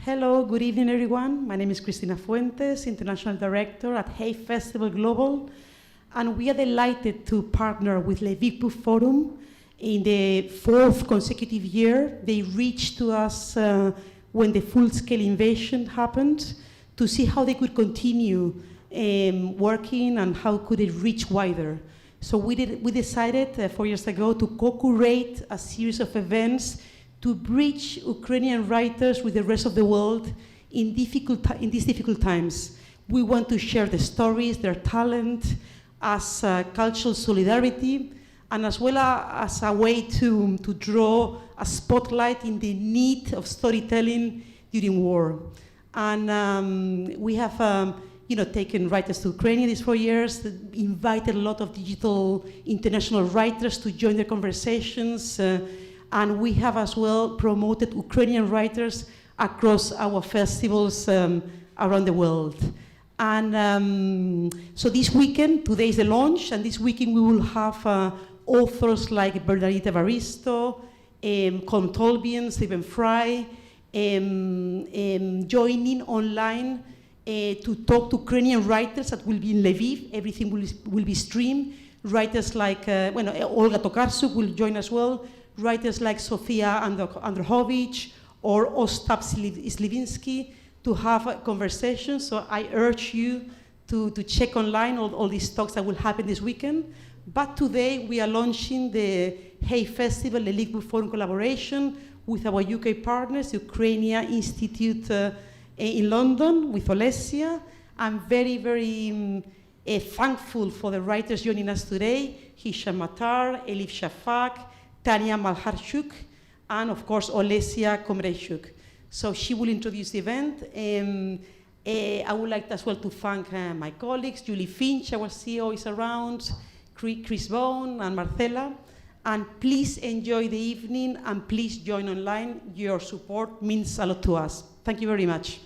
Hello, good evening, everyone. My name is Cristina Fuentes, International Director at Hay Festival Global, and we are delighted to partner with Lviv BookForum in the 4th consecutive year. They reached to us when the full-scale invasion happened to see how they could continue working and how could it reach wider. So we decided 4 years ago to co-curate a series of events to bridge Ukrainian writers with the rest of the world in these difficult times. We want to share the stories, their talent, as cultural solidarity, and as well as a way to draw a spotlight in the need of storytelling during war. And we have taken writers to Ukraine these 4 years, invited a lot of digital international writers to join the conversations, and we have as well promoted Ukrainian writers across our festivals around the world. And so this weekend, today is the launch, and this weekend we will have authors like Bernadette Evaristo, Colm Tolbian, Stephen Fry, joining online to talk to Ukrainian writers that will be in Lviv. Everything will be streamed. Writers like, Olga Tokarczuk will join as well. Writers like Sofia Androhovich or Ostap Slivinsky to have a conversation. So I urge you to check online all these talks that will happen this weekend. But today we are launching the Hay Festival, the Lviv BookForum collaboration with our UK partners, Ukrainian Institute in London with Olesya. I'm very, very thankful for the writers joining us today, Hisham Matar, Elif Shafak, Tanja Maljartschuk, and of course Olesya Khromeychuk. So she will introduce the event. I would like as well to thank my colleagues. Julie Finch, our CEO, is around, Chris Bone and Marcela. And please enjoy the evening and please join online. Your support means a lot to us. Thank you very much.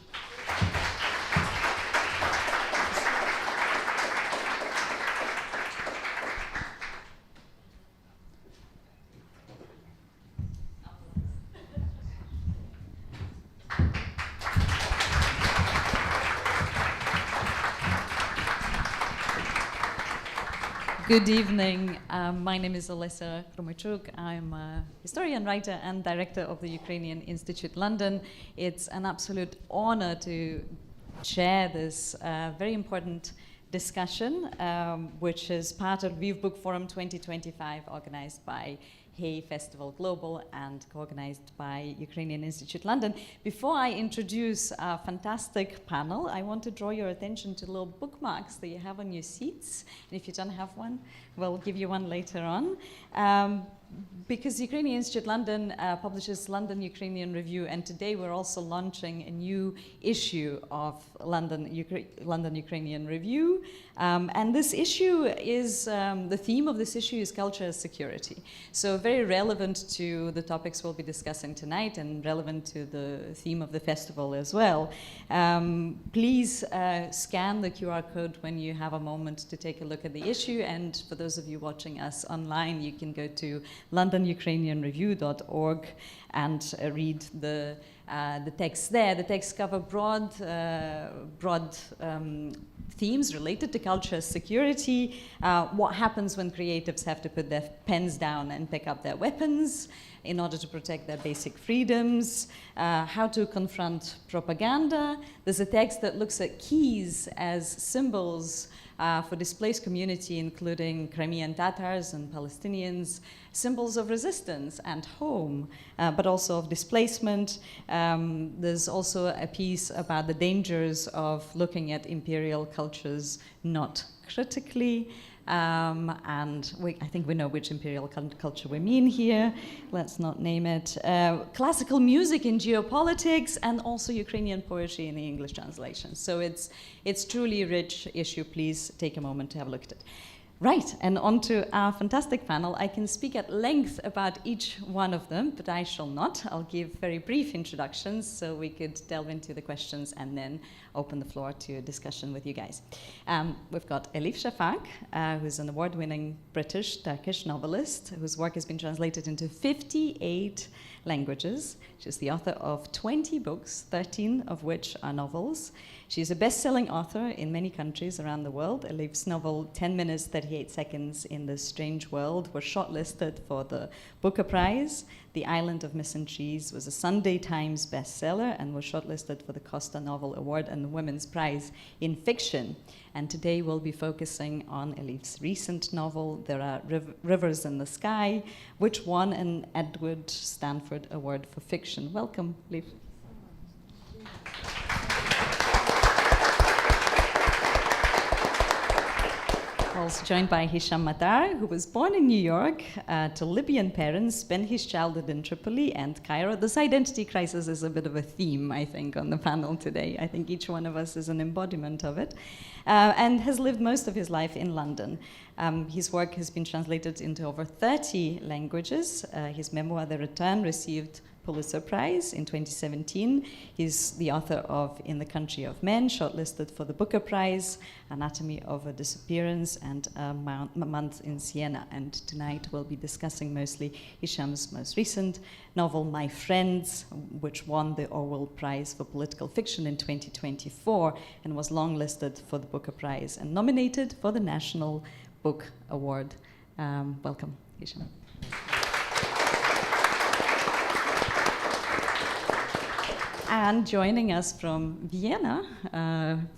Good evening. My name is Olesya Khromeychuk. I'm a historian, writer, and director of the Ukrainian Institute London. It's an absolute honor to share this very important discussion, which is part of Lviv BookForum 2025, organized by Hay Festival Global and co-organized by Ukrainian Institute London. Before I introduce our fantastic panel, I want to draw your attention to little bookmarks that you have on your seats. And if you don't have one, we'll give you one later on. Because Ukrainian Institute London publishes London Ukrainian Review, and today we're also launching a new issue of London Ukrainian Review. And this issue is, the theme of this issue is culture as security. So very relevant to the topics we'll be discussing tonight and relevant to the theme of the festival as well. Please scan the QR code when you have a moment to take a look at the issue. And for those of you watching us online, you can go to londonyukrainianreview.org and read the text there. The texts cover broad themes related to culture security, what happens when creatives have to put their pens down and pick up their weapons in order to protect their basic freedoms, how to confront propaganda. There's a text that looks at keys as symbols for displaced community, including Crimean Tatars and Palestinians, symbols of resistance and home, but also of displacement. There's also a piece about the dangers of looking at imperial cultures not critically. And I think we know which imperial culture we mean here. Let's not name it. Classical music in geopolitics, and also Ukrainian poetry in the English translation. So it's truly a rich issue. Please take a moment to have a look at it. Right, and on to our fantastic panel. I can speak at length about each one of them, but I shall not. I'll give very brief introductions so we could delve into the questions and then open the floor to a discussion with you guys. We've got Elif Shafak, who's an award-winning British-Turkish novelist whose work has been translated into 58 languages. She's the author of 20 books, 13 of which are novels. She's a best-selling author in many countries around the world. Elif's novel, 10 Minutes, 38 Seconds in this Strange World, was shortlisted for the Booker Prize. The Island of Missing Trees was a Sunday Times bestseller and was shortlisted for the Costa Novel Award and the Women's Prize in Fiction. And today we'll be focusing on Elif's recent novel, There Are Rivers in the Sky, which won an Edward Stanford Award for Fiction. Welcome, Elif. Also joined by Hisham Matar, who was born in New York to Libyan parents, spent his childhood in Tripoli and Cairo. This identity crisis is a bit of a theme, I think, on the panel today. I think each one of us is an embodiment of it, and has lived most of his life in London. His work has been translated into over 30 languages. His memoir, The Return, received Pulitzer Prize in 2017. He's the author of In the Country of Men, shortlisted for the Booker Prize, Anatomy of a Disappearance, and A Month in Siena. And tonight we'll be discussing mostly Hisham's most recent novel, My Friends, which won the Orwell Prize for Political Fiction in 2024 and was longlisted for the Booker Prize and nominated for the National Book Award. Welcome, Hisham. And joining us from Vienna,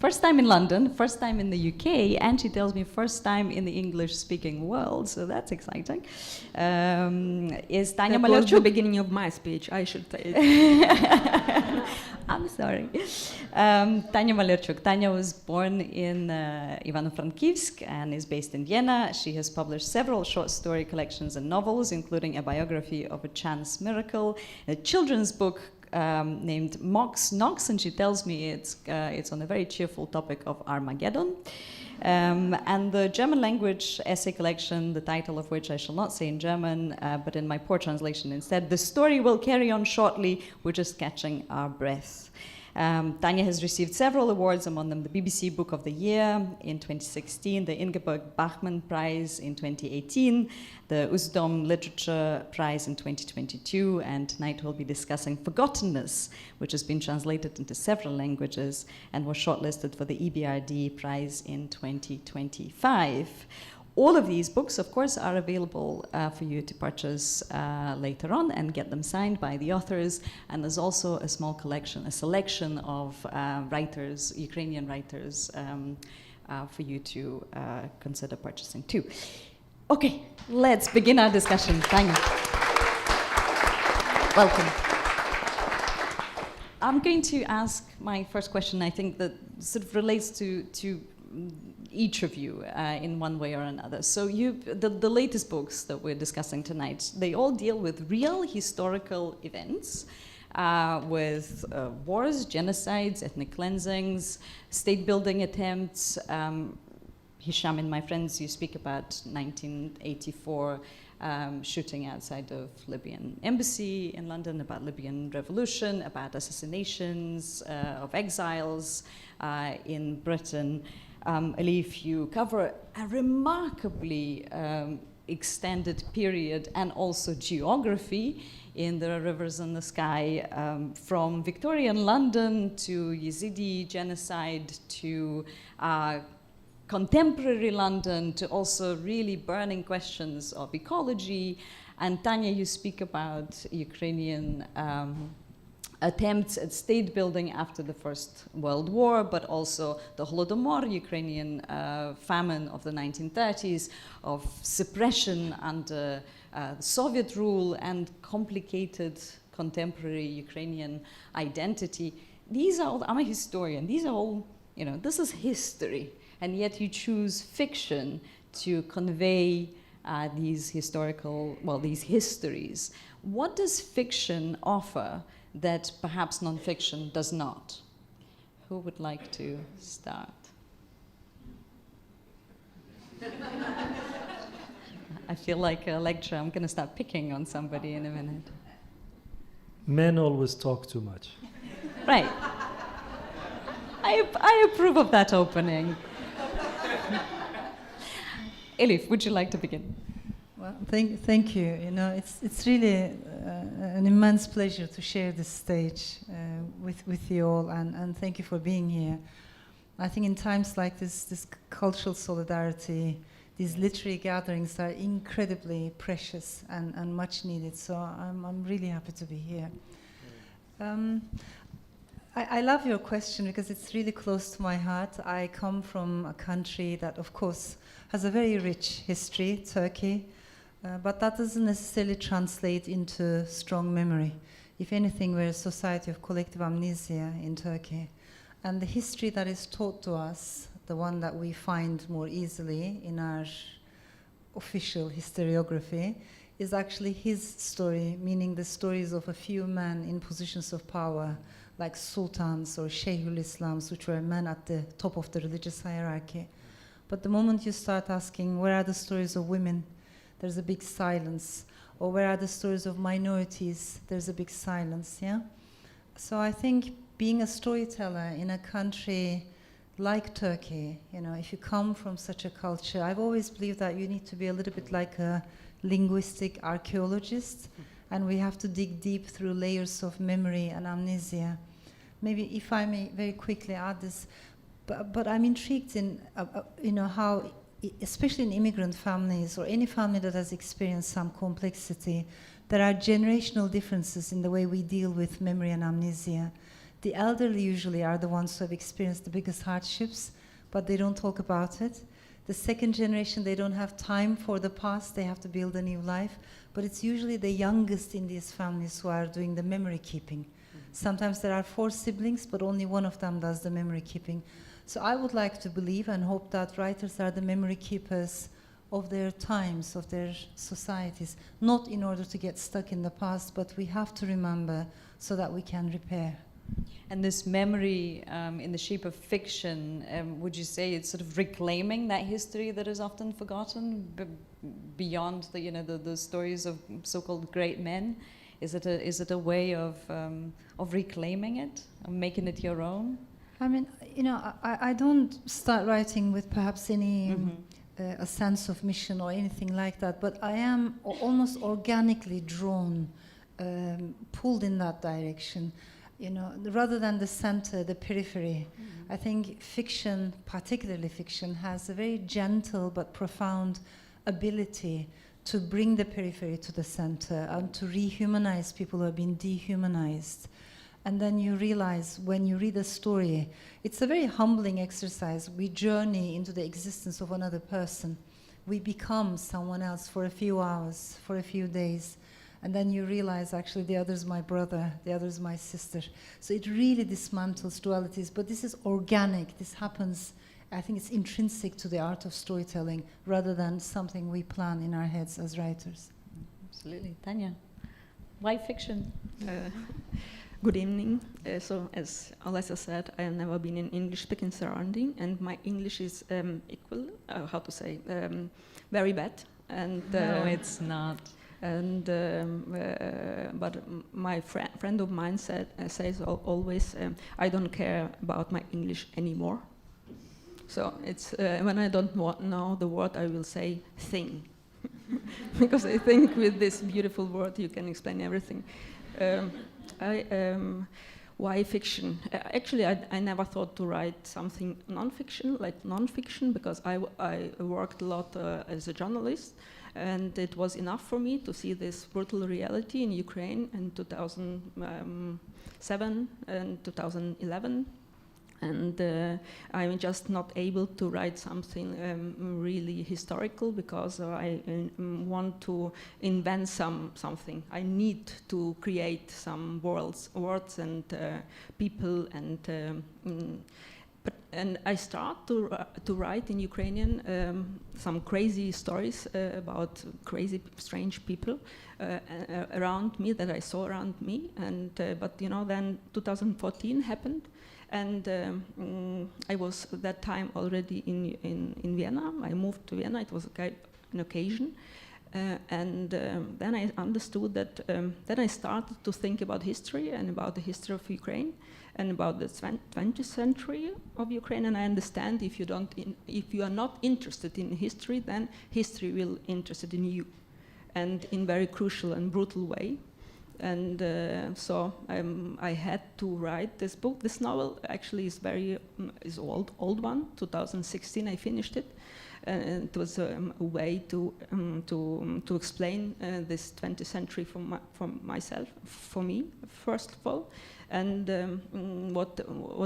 first time in London, first time in the UK, and she tells me first time in the English-speaking world, so that's exciting, is Tanja Maljartschuk. That was the beginning of my speech, I should say. I'm sorry. Tanja Maljartschuk. Tanja was born in Ivano-Frankivsk and is based in Vienna. She has published several short story collections and novels, including a biography of a chance miracle, a children's book named Mox Knox, and she tells me it's on a very cheerful topic of Armageddon. And the German language essay collection, the title of which I shall not say in German, but in my poor translation instead, The Story Will Carry On Shortly, We're Just Catching Our Breath. Tanja has received several awards, among them the BBC Book of the Year in 2016, the Ingeborg Bachmann Prize in 2018, the Usdom Literature Prize in 2022, and tonight we'll be discussing Forgottenness, which has been translated into several languages and was shortlisted for the EBRD Prize in 2025. All of these books, of course, are available for you to purchase later on and get them signed by the authors. And there's also a small collection, a selection of writers, Ukrainian writers, for you to consider purchasing too. Okay, let's begin our discussion. Tanja. Welcome. I'm going to ask my first question, I think, that sort of relates to each of you in one way or another. So the latest books that we're discussing tonight, they all deal with real historical events, with wars, genocides, ethnic cleansings, state-building attempts. Hisham and My Friends, you speak about 1984 shooting outside of Libyan embassy in London, about Libyan revolution, about assassinations of exiles in Britain. Elif, you cover a remarkably extended period and also geography in There Are Rivers in the Sky, from Victorian London to Yazidi genocide to contemporary London to also really burning questions of ecology. And Tanja, you speak about Ukrainian attempts at state building after the First World War, but also the Holodomor, Ukrainian famine of the 1930s, of suppression under Soviet rule and complicated contemporary Ukrainian identity. These are all, I'm a historian, these are all, this is history, and yet you choose fiction to convey these histories. What does fiction offer that perhaps nonfiction does not? Who would like to start? I feel like a lecturer. I'm going to start picking on somebody in a minute. Men always talk too much. Right. I approve of that opening. Elif, would you like to begin? Well, thank you. You know, it's really an immense pleasure to share this stage with you all, and thank you for being here. I think in times like this cultural solidarity, these literary gatherings are incredibly precious and much needed. So I'm really happy to be here. I love your question because it's really close to my heart. I come from a country that, of course, has a very rich history, Turkey, but that doesn't necessarily translate into strong memory. If anything, we're a society of collective amnesia in Turkey. And the history that is taught to us, the one that we find more easily in our official historiography, is actually his story, meaning the stories of a few men in positions of power, like sultans or Sheikhul Islams, which were men at the top of the religious hierarchy. But the moment you start asking, where are the stories of women? There's a big silence. Or where are the stories of minorities? There's a big silence, yeah? So I think being a storyteller in a country like Turkey, you know, if you come from such a culture, I've always believed that you need to be a little bit like a linguistic archaeologist, and we have to dig deep through layers of memory and amnesia. Maybe if I may very quickly add this, but I'm intrigued in, you know, how, especially in immigrant families or any family that has experienced some complexity, there are generational differences in the way we deal with memory and amnesia. The elderly usually are the ones who have experienced the biggest hardships, but they don't talk about it. The second generation, they don't have time for the past, they have to build a new life, but it's usually the youngest in these families who are doing the memory keeping. Sometimes there are 4 siblings, but only one of them does the memory keeping. So I would like to believe and hope that writers are the memory keepers of their times, of their societies, not in order to get stuck in the past, but we have to remember so that we can repair. And this memory in the shape of fiction, would you say it's sort of reclaiming that history that is often forgotten beyond the, you know, the stories of so-called great men? Is it a way of reclaiming it, of making it your own? I mean, you know, I don't start writing with perhaps any a sense of mission or anything like that, but I am almost organically drawn, pulled in that direction. You know, rather than the center, the periphery. I think fiction, particularly fiction, has a very gentle but profound ability to bring the periphery to the center and to rehumanize people who have been dehumanized. And then you realize when you read a story, it's a very humbling exercise. We journey into the existence of another person. We become someone else for a few hours, for a few days. And then you realize, actually, the other's my brother, the other's my sister. So it really dismantles dualities. But this is organic. This happens, I think it's intrinsic to the art of storytelling rather than something we plan in our heads as writers. Absolutely. Tanja, why fiction? Good evening. So as Olesya said, I have never been in English-speaking surrounding, and my English is very bad. And no, it's not. And but my friend of mine says always, I don't care about my English anymore. So it's when I don't know the word, I will say thing, because I think with this beautiful word you can explain everything. Why fiction? Actually, I never thought to write something non-fiction, because I worked a lot as a journalist. And it was enough for me to see this brutal reality in Ukraine in 2007 and 2011. And I'm just not able to write something really historical, because I want to invent something. I need to create some words and people and I start to write in Ukrainian some crazy stories about crazy, strange people around me that I saw around me. And but you know, then 2014 happened, and I was at that time already in Vienna. I moved to Vienna. It was an occasion. And then I understood that. Then I started to think about history and about the history of Ukraine and about the 20th century of Ukraine. And I understand if you are not interested in history, then history will interested in you. and in very crucial and brutal way. And so I had to write this book. This novel actually is is old one. 2016 I finished it, and it was a way to explain this 20th century from myself, for me first of all, and what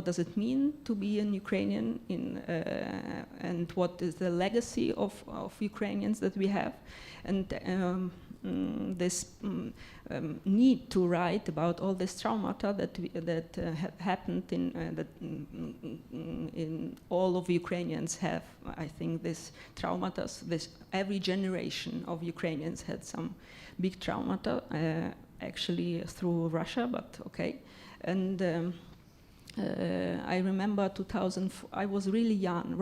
does it mean to be an Ukrainian and what is the legacy of Ukrainians that we have, and this need to write about all this traumata that happened in all of Ukrainians have. I think this traumata, every generation of Ukrainians had some big traumata, actually through Russia, but okay. And I remember 2004, I was really young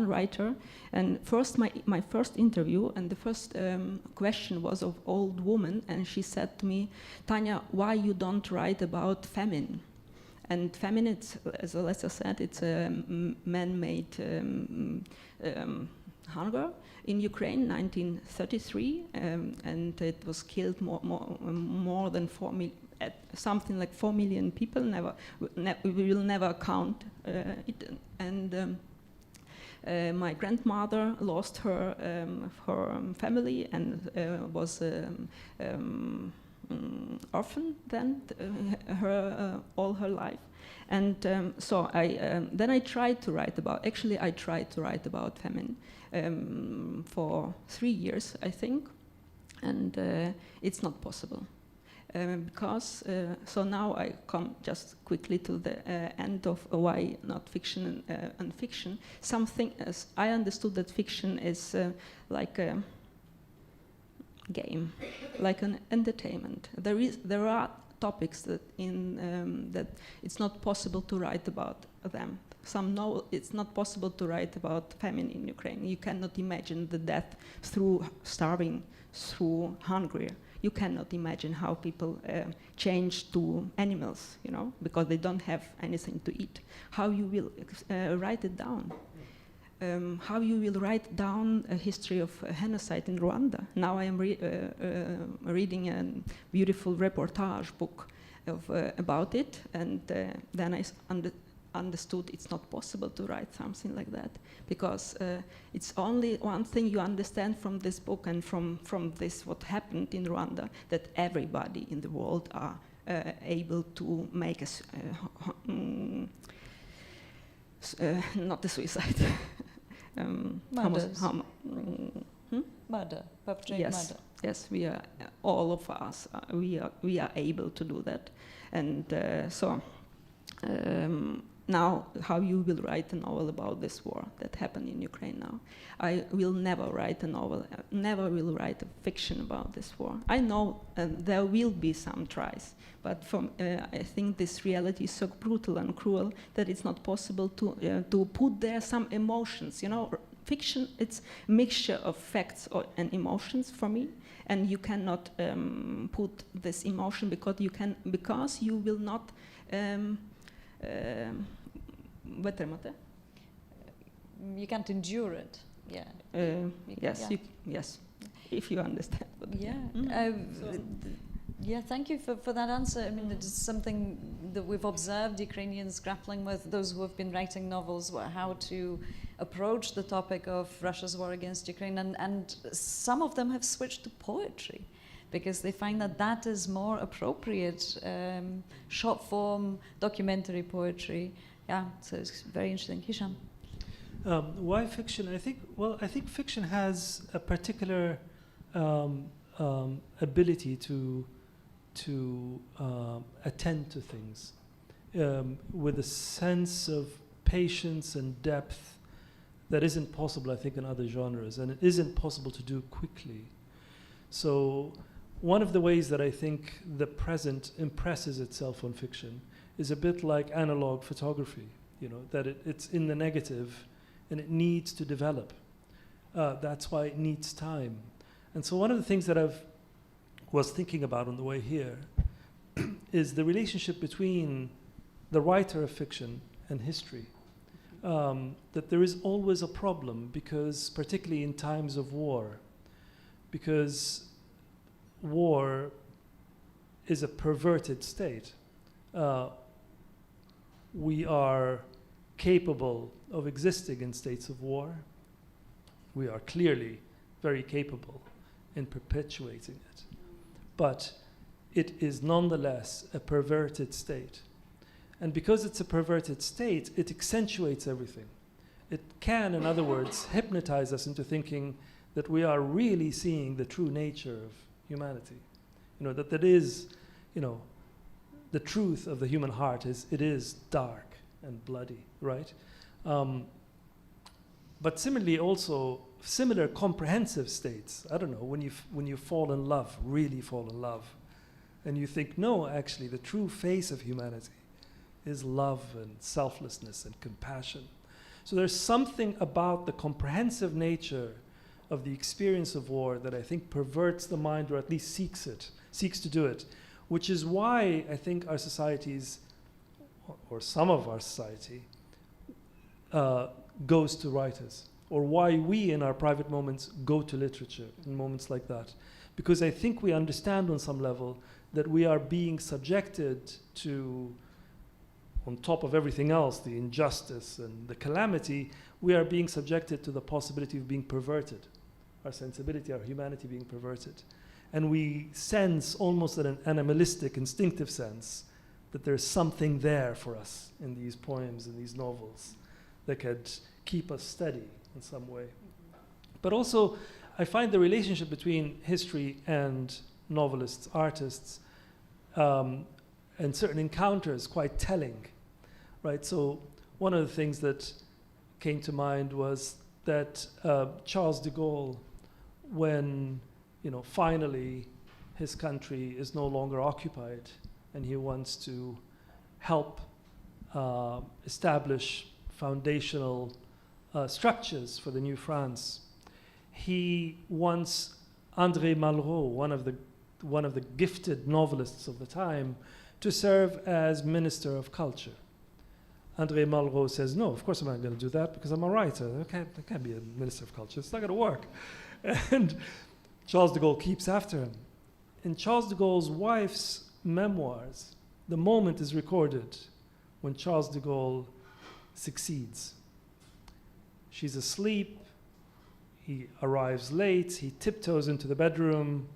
writer, and my first interview, and the first question was of old woman, and she said to me, Tanja, why you don't write about famine? And famine, as Olesya said, it's a man-made hunger in Ukraine, 1933, and it was killed more than 4 million. Something like 4 million people. We will never count it. And my grandmother lost her family and was orphan then all her life. And so then I tried to write about. Actually, I tried to write about famine for 3 years, I think, and it's not possible. Because so now I come just quickly to the end of why not fiction and fiction. Something as I understood that fiction is like a game, like an entertainment. There are topics that that it's not possible to write about them. It's not possible to write about famine in Ukraine. You cannot imagine the death through starving, through hunger. You cannot imagine how people change to animals, because they don't have anything to eat. How you will write it down? How you will write down a history of genocide in Rwanda? Now I am reading a beautiful reportage book about it, and then I understood it's not possible to write something like that, because it's only one thing you understand from this book and from this what happened in Rwanda, that everybody in the world are able to make not a suicide. Murder, perpetrate murder. Yes, we are, all of us, we are able to do that. And now, how you will write a novel about this war that happened in Ukraine now? I will never write a novel, never will write a fiction about this war. I know there will be some tries, but I think this reality is so brutal and cruel that it's not possible to put there some emotions. Fiction, it's a mixture of facts and emotions for me, and you cannot put this emotion because you will not. You can't endure it. Yeah. Yes. If you understand. Yeah. Yeah. Thank you for that answer. I mean, it's something that we've observed Ukrainians grappling with. Those who have been writing novels, how to approach the topic of Russia's war against Ukraine, and some of them have switched to poetry, because they find that is more appropriate, short form, documentary poetry. Yeah, so it's very interesting. Hisham? Why fiction? I think fiction has a particular ability to attend to things with a sense of patience and depth that isn't possible, I think, in other genres, and it isn't possible to do quickly. So one of the ways that I think the present impresses itself on fiction is a bit like analog photography, that it's in the negative and it needs to develop. That's why it needs time. And so one of the things that I was thinking about on the way here is the relationship between the writer of fiction and history. That there is always a problem, because particularly in times of war, because war is a perverted state. We are capable of existing in states of war. We are clearly very capable in perpetuating it. But it is nonetheless a perverted state. And because it's a perverted state, it accentuates everything. It can, in other words, hypnotize us into thinking that we are really seeing the true nature of humanity. That is, the truth of the human heart is it is dark and bloody, right? But similarly also, similar comprehensive states, I don't know, when you fall in love, really fall in love, and you think, no, actually, the true face of humanity is love and selflessness and compassion. So there's something about the comprehensive nature of the experience of war that I think perverts the mind, or at least seeks to do it, which is why I think our societies, or some of our society, goes to writers, or why we in our private moments go to literature in moments like that. Because I think we understand on some level that we are being subjected to, on top of everything else, the injustice and the calamity, we are being subjected to the possibility of being perverted, our sensibility, our humanity being perverted. And we sense, almost in an animalistic, instinctive sense, that there's something there for us in these poems, in these novels, that could keep us steady in some way. But also, I find the relationship between history and novelists, artists, and certain encounters quite telling, right? So one of the things that came to mind was that Charles de Gaulle, when finally his country is no longer occupied and he wants to help establish foundational structures for the new France, he wants André Malraux, one of the gifted novelists of the time, to serve as Minister of Culture. André Malraux says, no, of course I'm not going to do that because I'm a writer. I can't be a Minister of Culture. It's not going to work. And Charles de Gaulle keeps after him. In Charles de Gaulle's wife's memoirs, the moment is recorded when Charles de Gaulle succeeds. She's asleep. He arrives late. He tiptoes into the bedroom.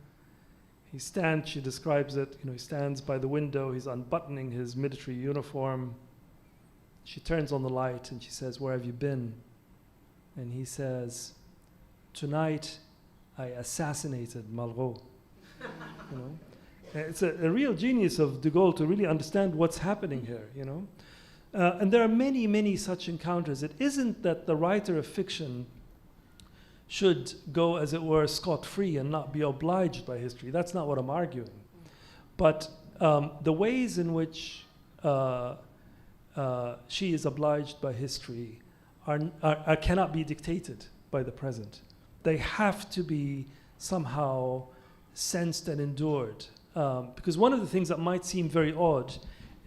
She describes it, he stands by the window. He's unbuttoning his military uniform. She turns on the light and she says, "Where have you been?" And he says, "Tonight, I assassinated Malraux." It's a real genius of de Gaulle to really understand what's happening here, And there are many, many such encounters. It isn't that the writer of fiction should go, as it were, scot-free and not be obliged by history. That's not what I'm arguing. But the ways in which she is obliged by history cannot be dictated by the present. They have to be somehow sensed and endured. Because one of the things that might seem very odd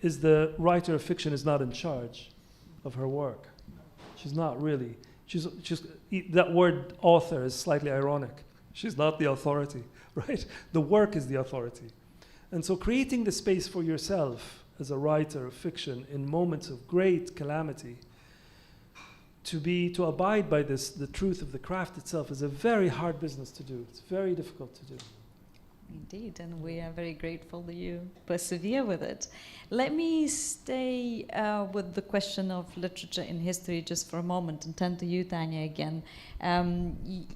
is the writer of fiction is not in charge of her work. She's not really. That word author is slightly ironic. She's not the authority, right? The work is the authority. And so creating the space for yourself as a writer of fiction in moments of great calamity, to abide by this, the truth of the craft itself, is a very hard business to do. It's very difficult to do. Indeed, and we are very grateful that you persevere with it. Let me stay with the question of literature in history just for a moment and turn to you, Tanja, again.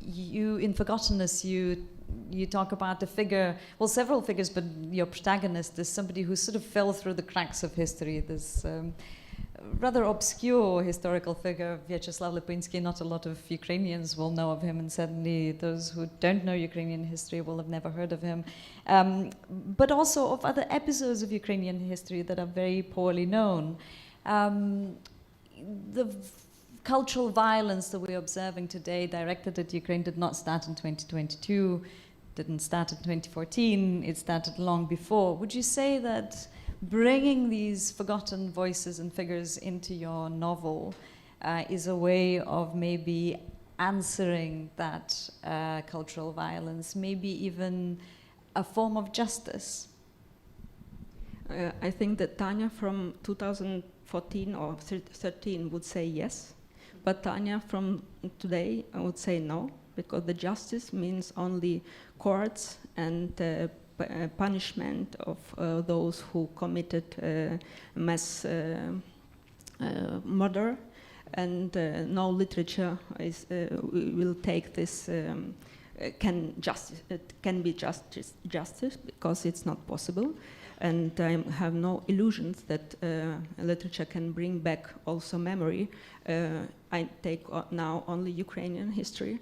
You, in Forgottenness, you talk about a figure, well, several figures, but your protagonist is somebody who sort of fell through the cracks of history. This rather obscure historical figure, Vyacheslav Lipinski. Not a lot of Ukrainians will know of him, and certainly those who don't know Ukrainian history will have never heard of him. But also of other episodes of Ukrainian history that are very poorly known. The cultural violence that we're observing today directed at Ukraine did not start in 2022, didn't start in 2014, it started long before. Would you say that bringing these forgotten voices and figures into your novel is a way of maybe answering that cultural violence, maybe even a form of justice? I think that Tanja from 2014 or 13 would say yes, but Tanja from today I would say no, because the justice means only courts and punishment of those who committed mass murder, and no literature will take this. Can be justice because it's not possible, and I have no illusions that literature can bring back also memory. I take now only Ukrainian history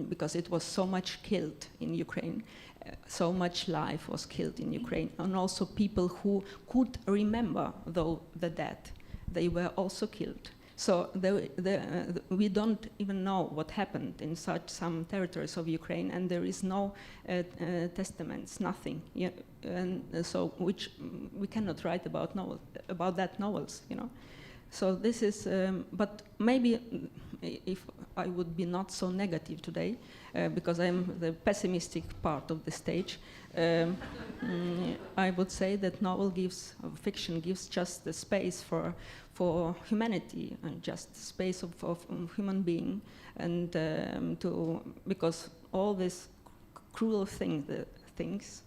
because it was so much killed in Ukraine, so much life was killed in Ukraine, and also people who could remember the dead, they were also killed. So we don't even know what happened in some territories of Ukraine, and there is no testaments, nothing. Yeah, and so which we cannot write about novels, you know. So this is, but maybe if I would be not so negative today, because I'm the pessimistic part of the stage, I would say that fiction gives just the space for humanity and just space of human being, and because all these cruel things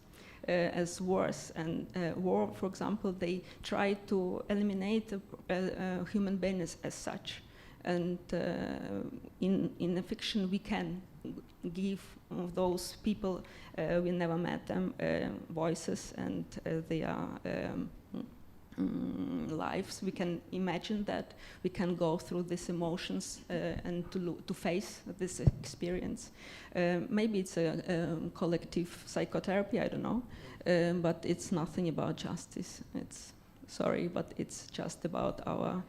as wars and war, for example, they try to eliminate human beings as such, and in a fiction we can give those people we never met them voices, and their lives. We can imagine that, we can go through these emotions and to face this experience. Maybe it's a collective psychotherapy, I don't know, but it's nothing about justice. It's sorry, but it's just about our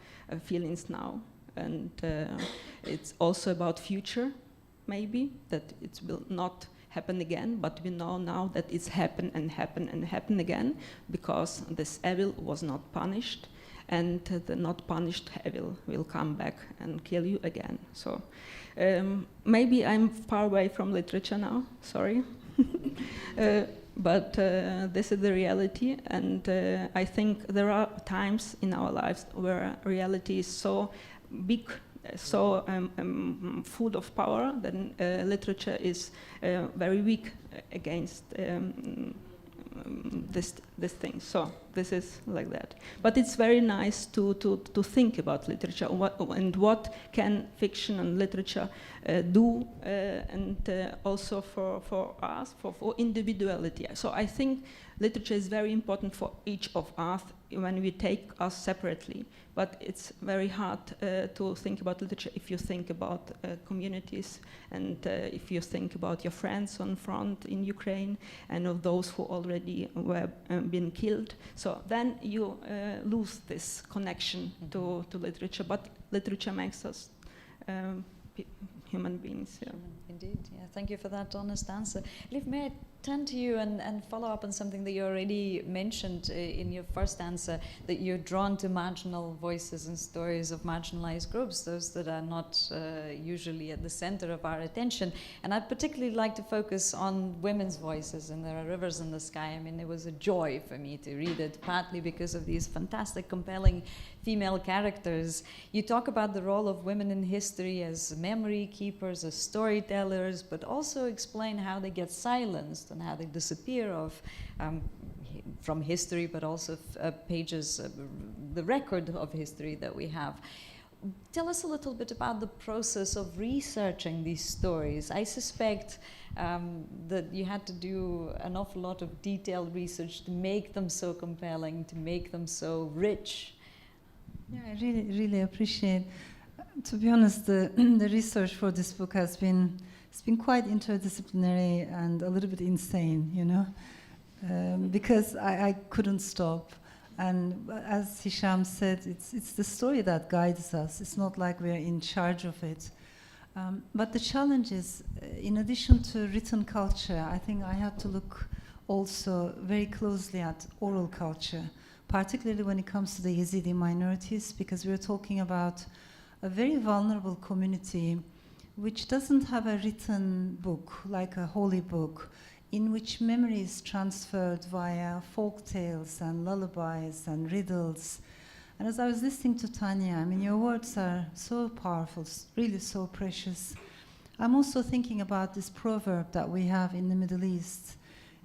feelings now, and it's also about future. Maybe that it will not happen again, but we know now that it's happened and happened and happened again because this evil was not punished, and the not punished evil will come back and kill you again. So maybe I'm far away from literature now, sorry. But this is the reality, and I think there are times in our lives where reality is so big, so full of power, then literature is very weak against this thing. So this is like that. But it's very nice to think about literature and what can fiction and literature do, and also for us, for individuality. So I think literature is very important for each of us when we take us separately. But it's very hard to think about literature if you think about communities, and if you think about your friends on front in Ukraine and of those who already were been killed. So then you lose this connection to literature. But literature makes us human beings. Yeah. Indeed, yeah. Thank you for that honest answer. Elif, may I turn to you and follow up on something that you already mentioned in your first answer, that you're drawn to marginal voices and stories of marginalized groups, those that are not usually at the center of our attention. And I'd particularly like to focus on women's voices in There Are Rivers in the Sky. I mean, it was a joy for me to read it, partly because of these fantastic, compelling female characters. You talk about the role of women in history as memory keepers, as storytellers, but also explain how they get silenced and how they disappear from history, but also pages, the record of history that we have. Tell us a little bit about the process of researching these stories. I suspect that you had to do an awful lot of detailed research to make them so compelling, to make them so rich. Yeah, I really appreciate. To be honest, the research for this book has been quite interdisciplinary and a little bit insane, you know, because I couldn't stop. And as Hisham said, it's the story that guides us. It's not like we're in charge of it. But the challenge is, in addition to written culture, I think I had to look also very closely at oral culture, particularly when it comes to the Yazidi minorities, because we're talking about a very vulnerable community which doesn't have a written book, like a holy book, in which memory is transferred via folk tales and lullabies and riddles. And as I was listening to Tanja, I mean, your words are so powerful, really so precious. I'm also thinking about this proverb that we have in the Middle East.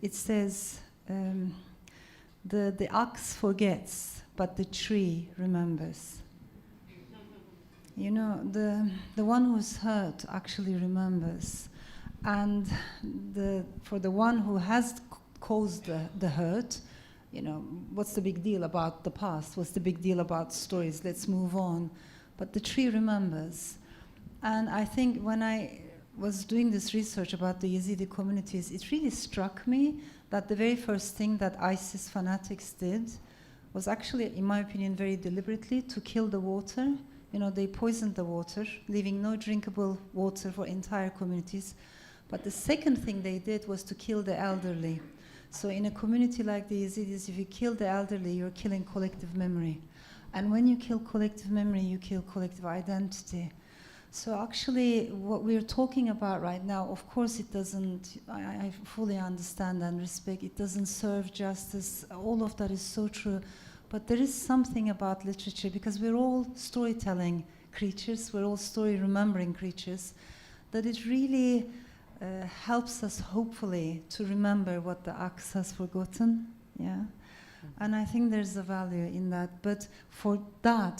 It says, the ox forgets, but the tree remembers. You know, the one who's hurt actually remembers. And for the one who has caused the hurt, you know, what's the big deal about the past? What's the big deal about stories? Let's move on. But the tree remembers. And I think when I was doing this research about the Yazidi communities, it really struck me that the very first thing that ISIS fanatics did was actually, in my opinion, very deliberately to kill the water. You know, they poisoned the water, leaving no drinkable water for entire communities. But the second thing they did was to kill the elderly. So in a community like the Yazidis, if you kill the elderly, you're killing collective memory. And when you kill collective memory, you kill collective identity. So actually, what we're talking about right now, of course it doesn't, I fully understand and respect, it doesn't serve justice, all of that is so true. But there is something about literature, because we're all storytelling creatures, we're all story-remembering creatures, that it really helps us, hopefully, to remember what the ox has forgotten, yeah? And I think there's a value in that. But for that,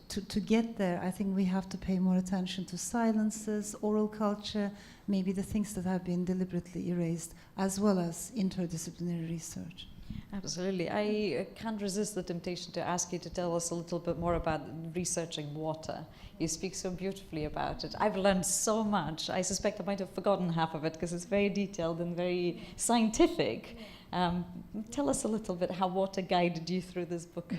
to get there, I think we have to pay more attention to silences, oral culture, maybe the things that have been deliberately erased, as well as interdisciplinary research. Absolutely. I can't resist the temptation to ask you to tell us a little bit more about researching water. You speak so beautifully about it. I've learned so much. I suspect I might have forgotten half of it because it's very detailed and very scientific. Tell us a little bit how water guided you through this book.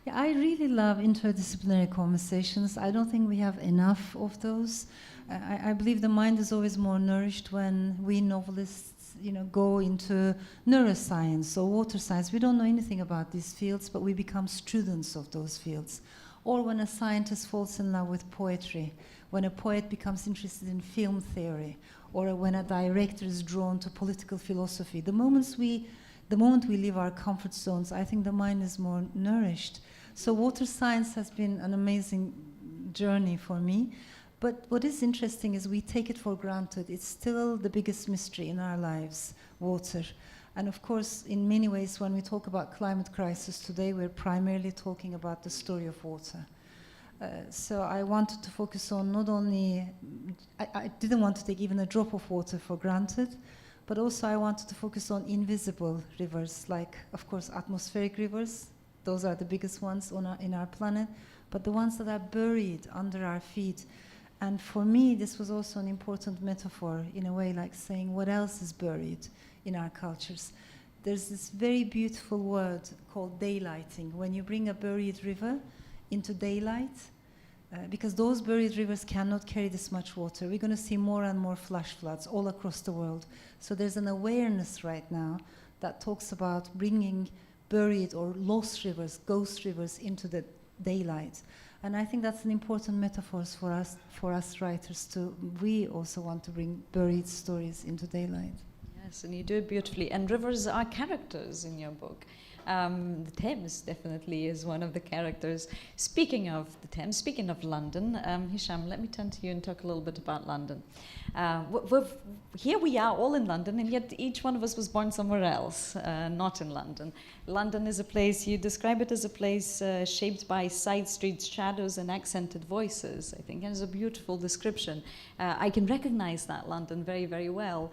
Yeah, I really love interdisciplinary conversations. I don't think we have enough of those. I believe the mind is always more nourished when we novelists, you know, go into neuroscience or water science. We don't know anything about these fields, but we become students of those fields. Or when a scientist falls in love with poetry, when a poet becomes interested in film theory, or when a director is drawn to political philosophy. The moment we leave our comfort zones, I think the mind is more nourished. So water science has been an amazing journey for me. But what is interesting is we take it for granted. It's still the biggest mystery in our lives, water. And of course, in many ways, when we talk about climate crisis today, we're primarily talking about the story of water. So I wanted to focus on not only, I didn't want to take even a drop of water for granted, but also I wanted to focus on invisible rivers, like, of course, atmospheric rivers. Those are the biggest ones in our planet, but the ones that are buried under our feet. And for me, this was also an important metaphor, in a way, like saying what else is buried in our cultures. There's this very beautiful word called daylighting. When you bring a buried river into daylight, because those buried rivers cannot carry this much water. We're going to see more and more flash floods all across the world. So there's an awareness right now that talks about bringing buried or lost rivers, ghost rivers, into the daylight. And I think that's an important metaphor for us writers too. We also want to bring buried stories into daylight. Yes, and you do it beautifully. And rivers are characters in your book. The Thames definitely is one of the characters. Speaking of the Thames, speaking of London, Hisham, let me turn to you and talk a little bit about London. Here we are all in London, and yet each one of us was born somewhere else, not in London. London is a place, you describe it as a place shaped by side streets, shadows, and accented voices, I think, and it's a beautiful description. I can recognize that London very, very well.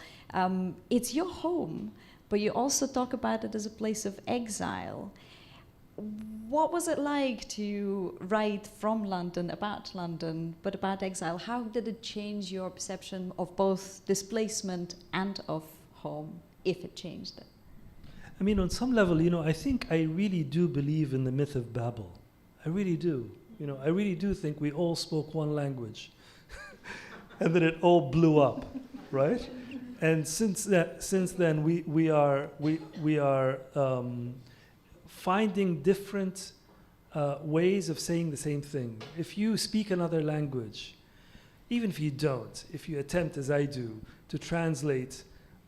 It's your home, but you also talk about it as a place of exile. What was it like to write from London, but about exile? How did it change your perception of both displacement and of home, if it changed it? I mean, on some level, you know, I think I really do believe in the myth of Babel. I really do. You know, I really do think we all spoke one language and then it all blew up, right? And since then, we are finding different ways of saying the same thing. If you speak another language, even if you don't, if you attempt, as I do, to translate,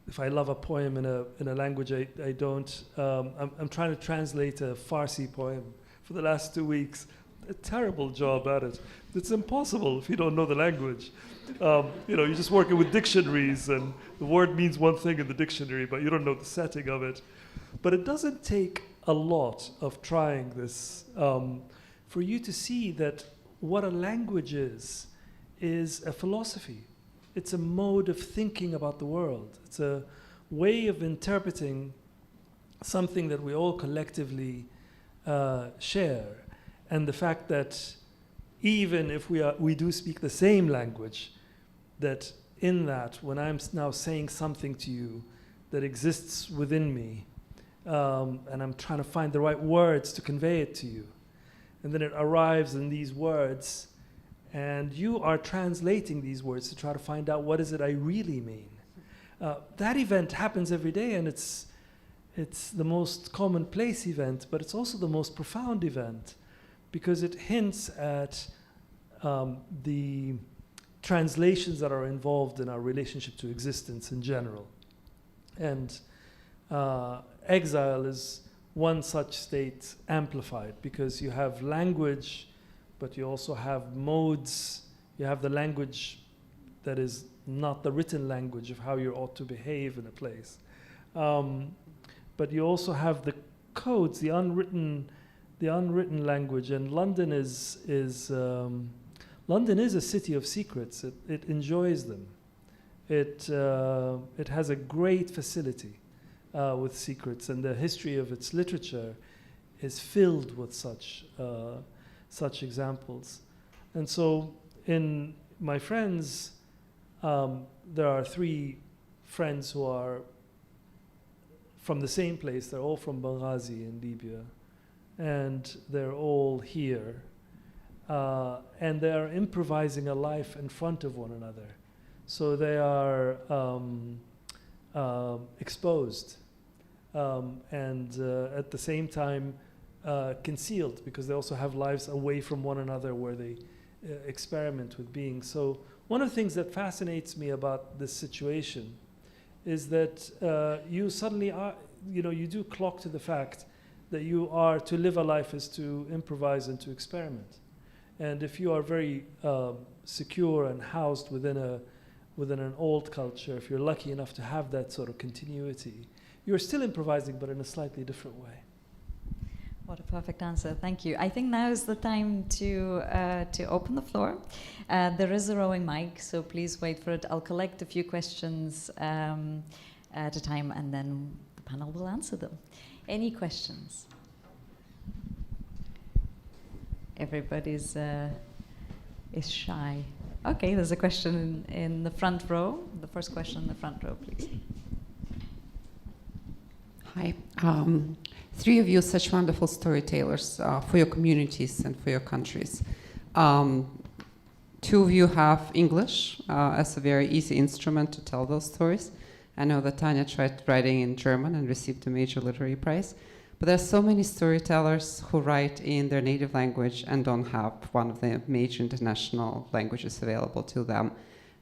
if I love a poem in a language I don't, I'm trying to translate a Farsi poem for the last 2 weeks. A terrible job at it. It's impossible if you don't know the language. You're just working with dictionaries, and the word means one thing in the dictionary, but you don't know the setting of it. But it doesn't take a lot of trying this for you to see that what a language is a philosophy. It's a mode of thinking about the world. It's a way of interpreting something that we all collectively share. And the fact that even if we do speak the same language, that in that, when I'm now saying something to you that exists within me, and I'm trying to find the right words to convey it to you, and then it arrives in these words, and you are translating these words to try to find out what is it I really mean. That event happens every day, and it's the most commonplace event, but it's also the most profound event, because it hints at the translations that are involved in our relationship to existence in general. And exile is one such state amplified, because you have language, but you also have modes. You have the language that is not the written language of how you ought to behave in a place. But you also have the codes, the unwritten language. And London is a city of secrets. It enjoys them. It has a great facility with secrets, and the history of its literature is filled with such examples. And so in my friends, there are 3 friends who are from the same place. They're all from Benghazi in Libya, and they're all here. And they are improvising a life in front of one another. So they are exposed and at the same time concealed, because they also have lives away from one another where they experiment with being. So one of the things that fascinates me about this situation is that you suddenly are, you do clock to the fact that you are to live a life is to improvise and to experiment. And if you are very secure and housed within an old culture, if you're lucky enough to have that sort of continuity, you're still improvising, but in a slightly different way. What a perfect answer. Thank you. I think now is the time to open the floor. There is a rowing mic, so please wait for it. I'll collect a few questions at a time, and then the panel will answer them. Any questions? Everybody's is shy. Okay, there's a question in the front row. The first question in the front row, please. Hi. 3 of you, such wonderful storytellers for your communities and for your countries. 2 of you have English as a very easy instrument to tell those stories. I know that Tanja tried writing in German and received a major literary prize. But there are so many storytellers who write in their native language and don't have one of the major international languages available to them.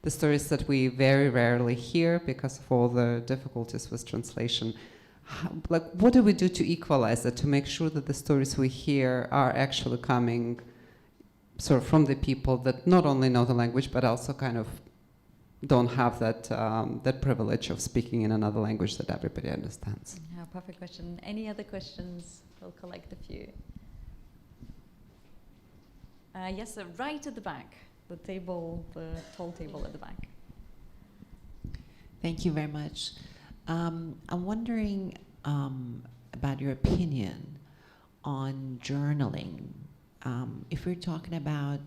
The stories that we very rarely hear because of all the difficulties with translation. What do we do to equalize it, to make sure that the stories we hear are actually coming sort of from the people that not only know the language, but also kind of don't have that privilege of speaking in another language that everybody understands? Yeah, perfect question. Any other questions? We'll collect a few. Yes, sir, right at the back. The tall table at the back. Thank you very much. I'm wondering about your opinion on journaling. If we're talking about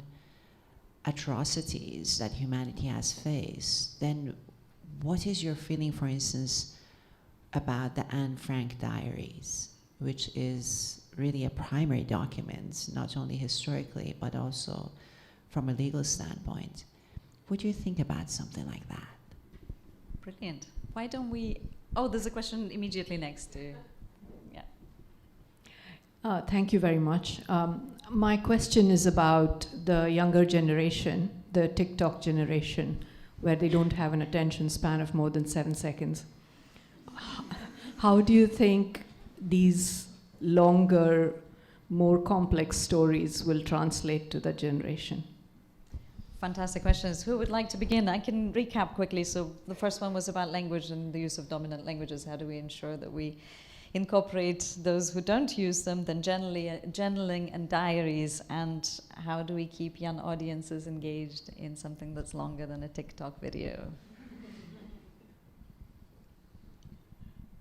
atrocities that humanity has faced, then what is your feeling, for instance, about the Anne Frank diaries, which is really a primary document, not only historically, but also from a legal standpoint? What do you think about something like that? Brilliant. Why don't we... Oh, there's a question immediately next to... Thank you very much. My question is about the younger generation the TikTok generation, where they don't have an attention span of more than 7 seconds. How do you think these longer, more complex stories will translate to that generation? Fantastic questions. Who would like to begin? I can recap quickly. So the first one was about language and the use of dominant languages. How do we ensure that we incorporate those who don't use them? Then journaling and diaries, and how do we keep young audiences engaged in something that's longer than a TikTok video?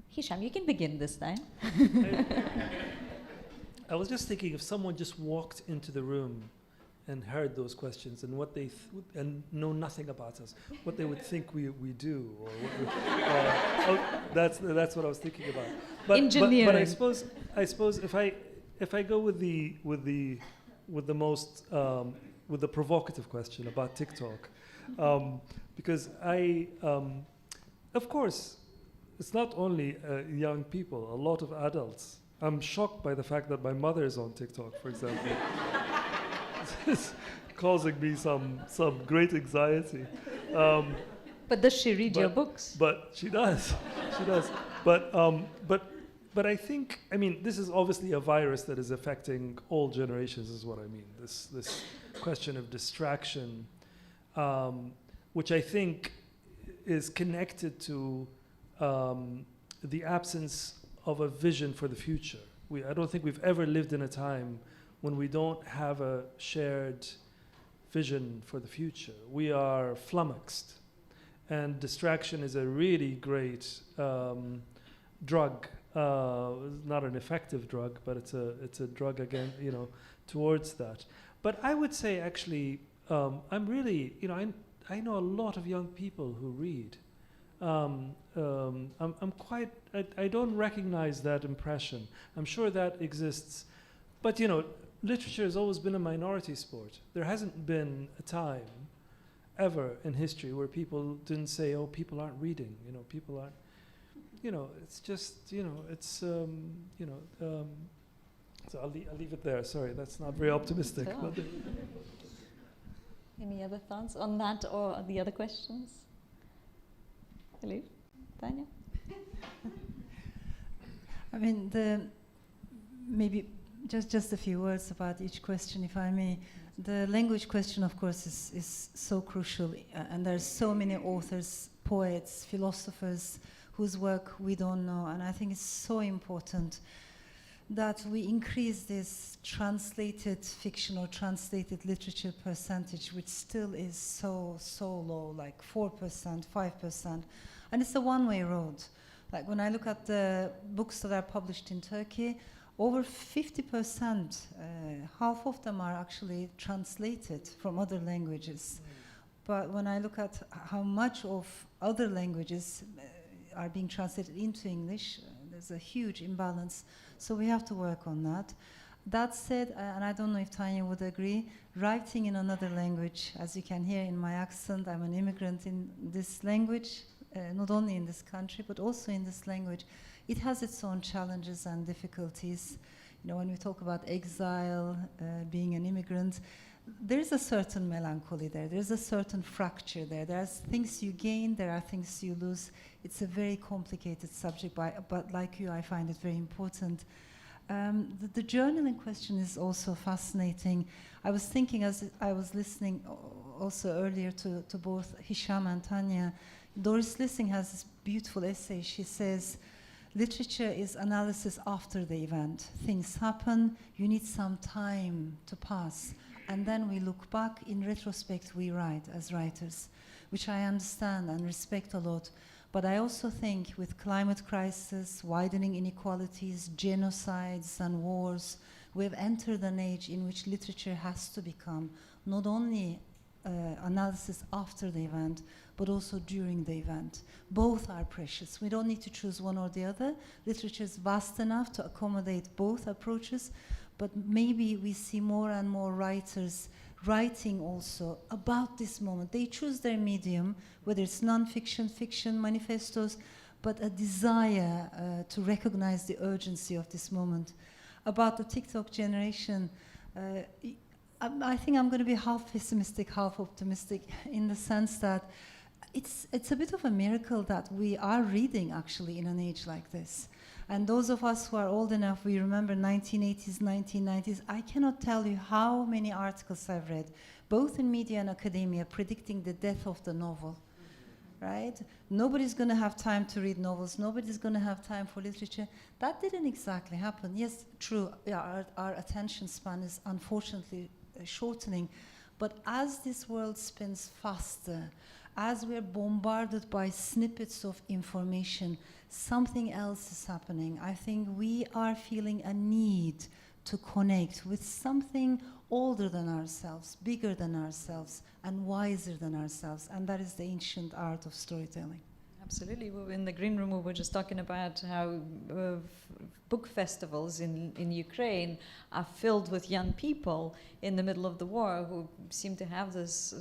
Hisham, you can begin this time. I was just thinking, if someone just walked into the room and heard those questions and what they and know nothing about us, what they would think we do, or what that's what I was thinking about. Engineering. But I suppose if I go with the most with the provocative question about TikTok, because of course, it's not only young people, a lot of adults. I'm shocked by the fact that my mother is on TikTok, for example. It's causing me some great anxiety. But does she read your books? But she does. She does. But I think, I mean, this is obviously a virus that is affecting all generations, is what I mean. This question of distraction, which I think is connected to the absence of a vision for the future. I don't think we've ever lived in a time when we don't have a shared vision for the future. We are flummoxed, and distraction is a really great drug. Not an effective drug, but it's a drug again, towards that. But I would say actually, I'm really, I know a lot of young people who read. I don't recognize that impression. I'm sure that exists, but literature has always been a minority sport. There hasn't been a time ever in history where people didn't say, "Oh, people aren't reading." People aren't. It's just, it's So I'll leave it there. Sorry, that's not very optimistic. Cool. But Any other thoughts on that or the other questions? Elif? Tanja? I mean, maybe just a few words about each question, if I may. The language question, of course, is so crucial, and there's so many authors, poets, philosophers whose work we don't know, and I think it's so important that we increase this translated fiction or translated literature percentage, which still is so low, like 4%, 5%, and it's a one-way road. Like when I look at the books that are published in Turkey, over 50%, half of them are actually translated from other languages. But when I look at how much of other languages are being translated into English, there's a huge imbalance. So we have to work on that. That said, and I don't know if Tanja would agree, writing in another language, as you can hear in my accent, I'm an immigrant in this language, not only in this country, but also in this language. It has its own challenges and difficulties. When we talk about exile, being an immigrant, there's a certain melancholy there. There's a certain fracture there. There's things you gain, there are things you lose. It's a very complicated subject, but like you, I find it very important. The journaling question is also fascinating. I was thinking as I was listening also earlier to both Hisham and Tanja, Doris Lessing has this beautiful essay. She says, literature is analysis after the event. Things happen, you need some time to pass. And then we look back, in retrospect we write as writers, which I understand and respect a lot. But I also think with climate crisis, widening inequalities, genocides and wars, we have entered an age in which literature has to become not only analysis after the event, but also during the event. Both are precious. We don't need to choose one or the other. Literature is vast enough to accommodate both approaches, but maybe we see more and more writers writing also about this moment. They choose their medium, whether it's non-fiction, fiction, manifestos, but a desire to recognize the urgency of this moment. About the TikTok generation, I think I'm going to be half pessimistic, half optimistic, in the sense that it's a bit of a miracle that we are reading actually in an age like this. And those of us who are old enough, we remember 1980s, 1990s. I cannot tell you how many articles I've read, both in media and academia, predicting the death of the novel, right? Nobody's going to have time to read novels. Nobody's going to have time for literature. That didn't exactly happen. Yes, true, yeah, our attention span is unfortunately shortening. But as this world spins faster, as we're bombarded by snippets of information, something else is happening. I think we are feeling a need to connect with something older than ourselves, bigger than ourselves, and wiser than ourselves. And that is the ancient art of storytelling. Absolutely. In the green room, we were just talking about how book festivals in Ukraine are filled with young people in the middle of the war who seem to have this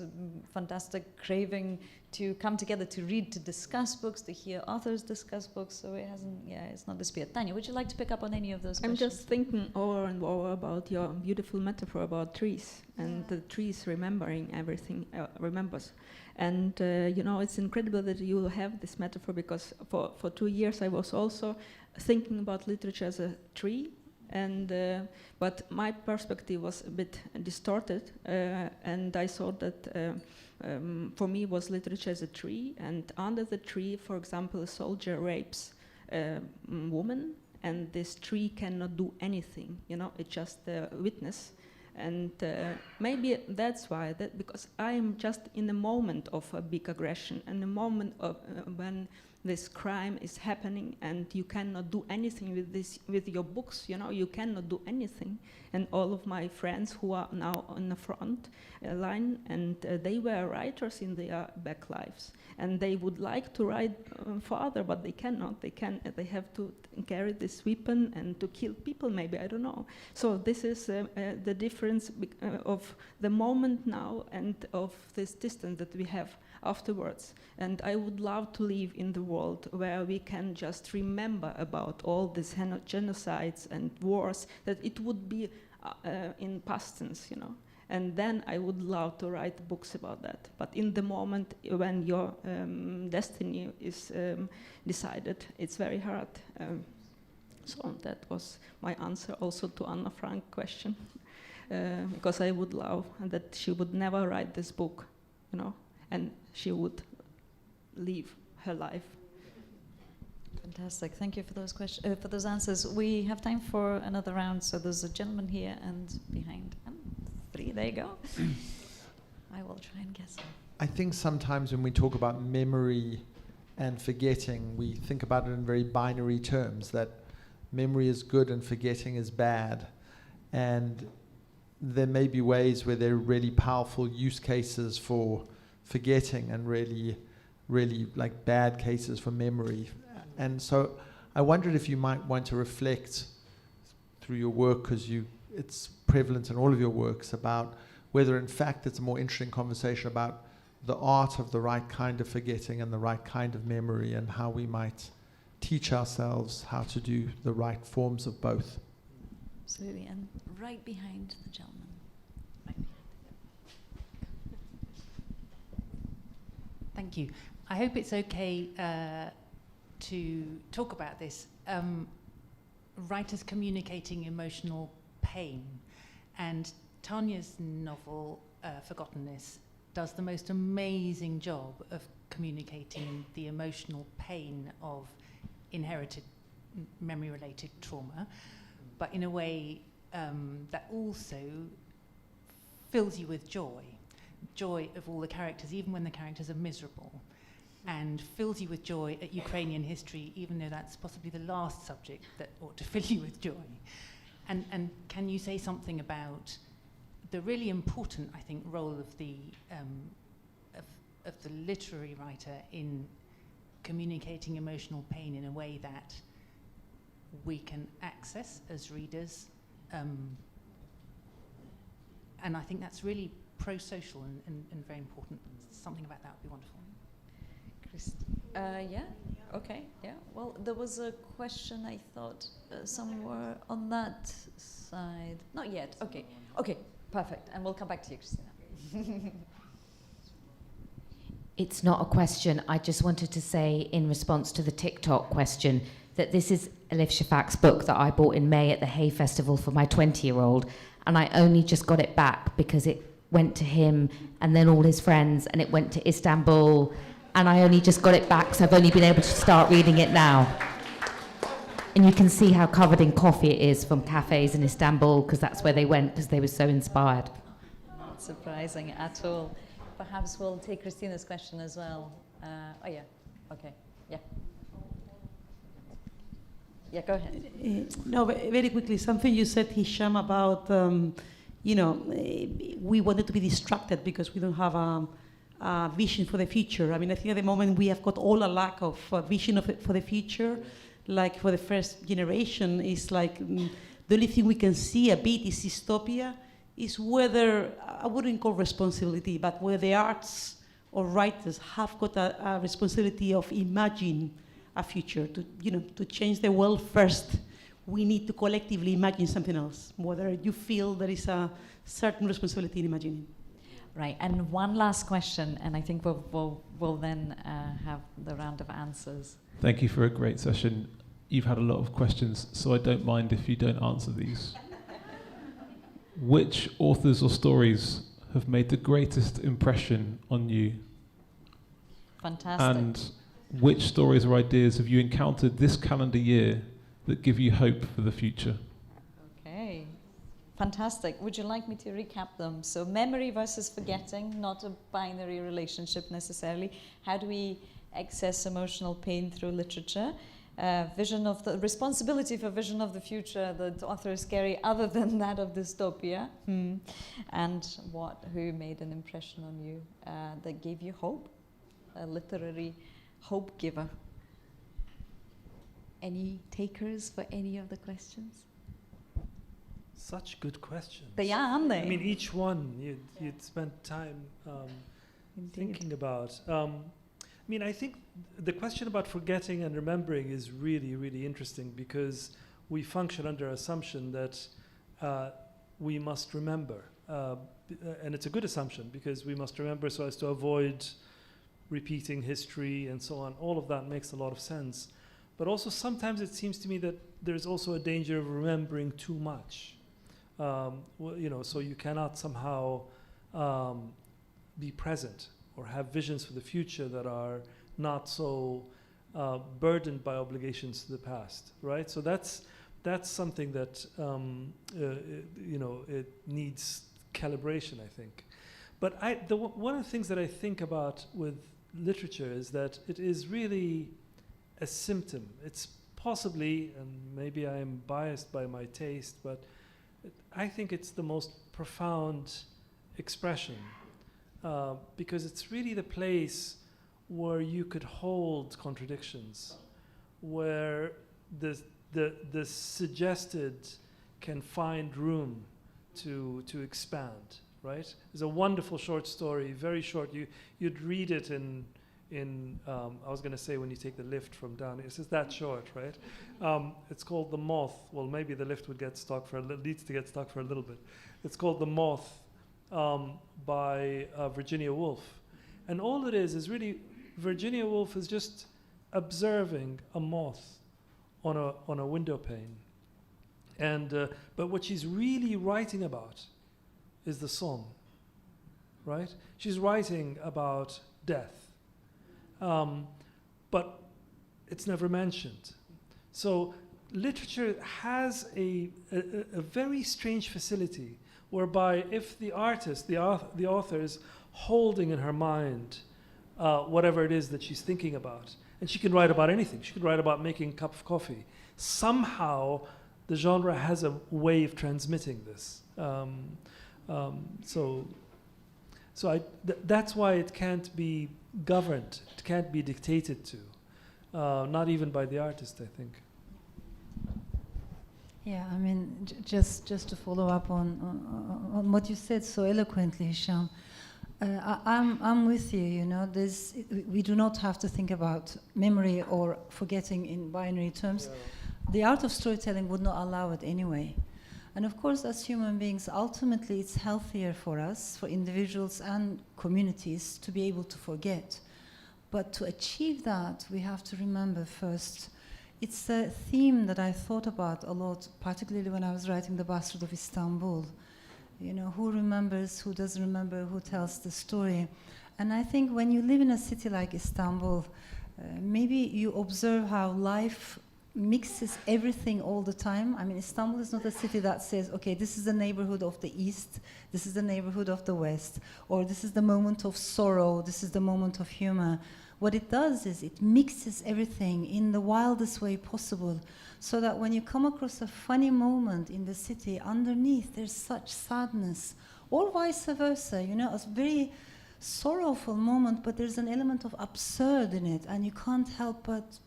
fantastic craving to come together to read, to discuss books, to hear authors discuss books. So it hasn't, it's not disappeared. Tanja, would you like to pick up on any of those questions? I'm just thinking over and over about your beautiful metaphor about trees, and the trees remembering everything, remembers. And it's incredible that you have this metaphor, because for 2 years I was also thinking about literature as a tree, and but my perspective was a bit distorted, and I thought that for me was literature as a tree, and under the tree, for example, a soldier rapes a woman, and this tree cannot do anything, it's just a witness. And maybe that's why, because I'm just in a moment of a big aggression, and a moment of when this crime is happening, and you cannot do anything with your books. You cannot do anything. And all of my friends who are now on the front line, and they were writers in their back lives, and they would like to write further, but they cannot. They have to carry this weapon and to kill people. Maybe, I don't know. So this is the difference of the moment now and of this distance that we have afterwards. And I would love to live in the world where we can just remember about all these genocides and wars, that it would be in past tense, And then I would love to write books about that. But in the moment when your destiny is decided, it's very hard. So that was my answer also to Anna Frank's question. Because I would love that she would never write this book, and she would live her life. Fantastic. Thank you for those questions, for those answers. We have time for another round. So there's a gentleman here and behind. And 3. There you go. I will try and guess. I think sometimes when we talk about memory and forgetting, we think about it in very binary terms, that memory is good and forgetting is bad. And there may be ways where there are really powerful use cases for forgetting and really, really like bad cases for memory. And so I wondered if you might want to reflect through your work, because it's prevalent in all of your works, about whether in fact it's a more interesting conversation about the art of the right kind of forgetting and the right kind of memory, and how we might teach ourselves how to do the right forms of both. Absolutely. And right behind the gentleman. Thank you. I hope it's okay to talk about this. Writers communicating emotional pain. And Tanya's novel, Forgottenness, does the most amazing job of communicating the emotional pain of inherited memory-related trauma, but in a way that also fills you with joy of all the characters, even when the characters are miserable, and fills you with joy at Ukrainian history, even though that's possibly the last subject that ought to fill you with joy. And can you say something about the really important, I think, role of the literary writer in communicating emotional pain in a way that we can access as readers? And I think that's really pro-social and very important. Something about that would be wonderful. Yeah? Okay, yeah. Well, there was a question, I thought, somewhere on that side. Not yet. Okay. Perfect, and we'll come back to you, Christina. It's not a question. I just wanted to say, in response to the TikTok question, that this is Elif Shafak's book that I bought in May at the Hay Festival for my 20-year-old, and I only just got it back because it went to him and then all his friends, and it went to Istanbul, and I only just got it back, so I've only been able to start reading it now. And you can see how covered in coffee it is from cafes in Istanbul, because that's where they went, because they were so inspired. Not surprising at all. Perhaps we'll take Christina's question as well. Oh yeah, okay, yeah. Yeah, go ahead. No, very quickly, something you said, Hisham, about, we wanted to be distracted because we don't have a vision for the future. I mean, I think at the moment we have got all a lack of vision for the future. Like for the first generation, it's like the only thing we can see a bit is dystopia, is whether, I wouldn't call responsibility, but where the arts or writers have got a responsibility of imagining a future, to change the world first. We need to collectively imagine something else, whether you feel there is a certain responsibility in imagining. Right, and one last question, and I think we'll then have the round of answers. Thank you for a great session. You've had a lot of questions, so I don't mind if you don't answer these. Which authors or stories have made the greatest impression on you? Fantastic. And which stories or ideas have you encountered this calendar year that give you hope for the future? Okay, fantastic. Would you like me to recap them? So memory versus forgetting, not a binary relationship necessarily. How do we access emotional pain through literature? Vision of the responsibility for vision of the future that authors carry other than that of dystopia. And who made an impression on you that gave you hope? A literary hope giver. Any takers for any of the questions? Such good questions. They are, aren't they? I mean, each one you'd spent time thinking about. I mean, I think the question about forgetting and remembering is really, really interesting because we function under assumption that we must remember. And it's a good assumption because we must remember so as to avoid repeating history and so on. All of that makes a lot of sense. But also sometimes it seems to me that there's also a danger of remembering too much. So you cannot somehow be present or have visions for the future that are not so burdened by obligations to the past, right? So that's something that it needs calibration, I think. But one of the things that I think about with literature is that it is really a symptom. It's possibly, and maybe I am biased by my taste, but I think it's the most profound expression. Because it's really the place where you could hold contradictions, where the suggested can find room to expand, right? There's a wonderful short story, very short. You'd read it in I was going to say when you take the lift from down. It's just that short, right? It's called The Moth. Well, maybe the lift would get stuck needs to get stuck for a little bit. It's called The Moth. By Virginia Woolf. And all it is really Virginia Woolf is just observing a moth on a window pane. And but what she's really writing about is the song, right? She's writing about death. But it's never mentioned. So literature has a very strange facility whereby if the artist, the author is holding in her mind whatever it is that she's thinking about, and she can write about anything. She could write about making a cup of coffee. Somehow the genre has a way of transmitting this. That's why it can't be governed. It can't be dictated to, not even by the artist, I think. Yeah, I mean, just to follow up on what you said so eloquently, Hisham. I'm with you. You know, we do not have to think about memory or forgetting in binary terms. Yeah. The art of storytelling would not allow it anyway. And of course, as human beings, ultimately it's healthier for us, for individuals and communities, to be able to forget. But to achieve that, we have to remember first. It's a theme that I thought about a lot, particularly when I was writing The Bastard of Istanbul. You know, who remembers, who doesn't remember, who tells the story. And I think when you live in a city like Istanbul, maybe you observe how life mixes everything all the time. I mean, Istanbul is not a city that says, okay, this is the neighborhood of the East, this is the neighborhood of the West, or this is the moment of sorrow, this is the moment of humor. What it does is it mixes everything in the wildest way possible, so that when you come across a funny moment in the city, underneath there's such sadness, or vice versa, you know, a very sorrowful moment, but there's an element of absurd in it, and you can't help but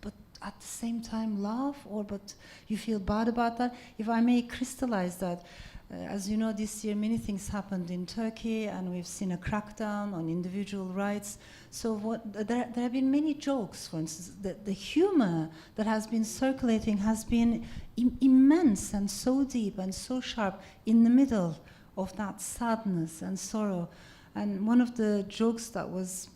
at the same time laugh, but you feel bad about that. If I may crystallize that, as you know, this year many things happened in Turkey, and we've seen a crackdown on individual rights. So there have been many jokes, for instance. The humor that has been circulating has been immense and so deep and so sharp in the middle of that sadness and sorrow. And one of the jokes that was